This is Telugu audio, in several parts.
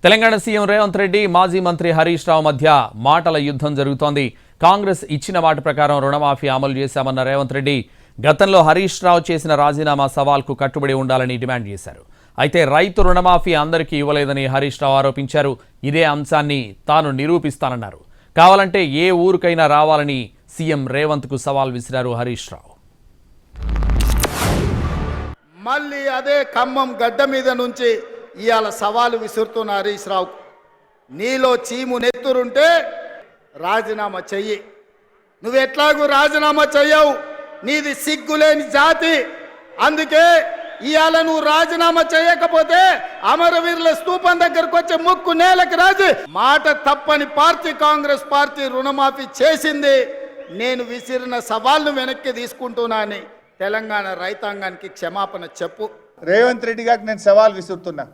తెలంగాణ సీఎం రేవంత్ రెడ్డి మాజీ మంత్రి హరీష్ రావు మధ్య మాటల యుద్ధం జరుగుతోంది. కాంగ్రెస్ ఇచ్చిన మాట ప్రకారం రుణమాఫీ అమలు చేశామన్న రేవంత్ రెడ్డి గతంలో హరీష్ రావు చేసిన రాజీనామా సవాల్కు కట్టుబడి ఉండాలని డిమాండ్ చేశారు. అయితే రైతు రుణమాఫీ అందరికీ ఇవ్వలేదని హరీష్ రావు ఆరోపించారు. ఇదే అంశాన్ని తాను నిరూపిస్తానన్నారు. కావాలంటే ఏ ఊరికైనా రావాలని సీఎం రేవంత్కు సవాల్ విసిరారు హరీష్ రావు. మళ్ళీ అదే ఖమ్మం గడ్డ మీద నుంచి ఇవాళ సవాలు విసురుతున్న హరీష్ రావు, నీలో చీము నెత్తురుంటే రాజీనామా చెయ్యి. నువ్వెట్లాగూ రాజీనామా చెయ్యవు, నీది సిగ్గులేని జాతి. అందుకే ఇవాళ నువ్వు రాజీనామా చేయకపోతే అమరవీరుల స్తూపం దగ్గరకు వచ్చే ముక్కు నేలకు రాజు. మాట తప్పని పార్టీ కాంగ్రెస్ పార్టీ రుణమాఫీ చేసింది. నేను విసిరిన సవాల్ను వెనక్కి తీసుకుంటున్నాను. తెలంగాణ రైతాంగానికి క్షమాపణ చెప్పు. రేవంత్ రెడ్డి గారికి నేను సవాల్ విసురుతున్నా.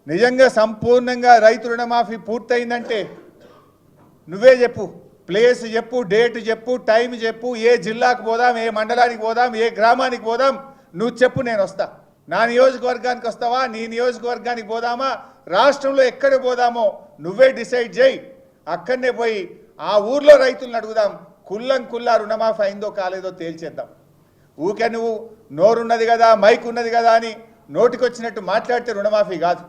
నిజంగా సంపూర్ణంగా రైతు రుణమాఫీ పూర్తయిందంటే నువ్వే చెప్పు, ప్లేస్ చెప్పు, డేట్ చెప్పు, టైం చెప్పు, ఏ జిల్లాకు పోదాం, ఏ మండలానికి పోదాం, ఏ గ్రామానికి పోదాం, నువ్వు చెప్పు, నేను వస్తా. నా నియోజకవర్గానికి వస్తావా, నీ నియోజకవర్గానికి పోదామా, రాష్ట్రంలో ఎక్కడ పోదామో నువ్వే డిసైడ్ చేయి. అక్కడనే పోయి ఆ ఊర్లో రైతులను అడుగుదాం, కుల్లా రుణమాఫీ అయిందో కాలేదో తేల్చేద్దాం. ఊకే నువ్వు నోరున్నది కదా, మైక్ ఉన్నది కదా అని నోటికొచ్చినట్టు మాట్లాడితే రుణమాఫీ కాదు.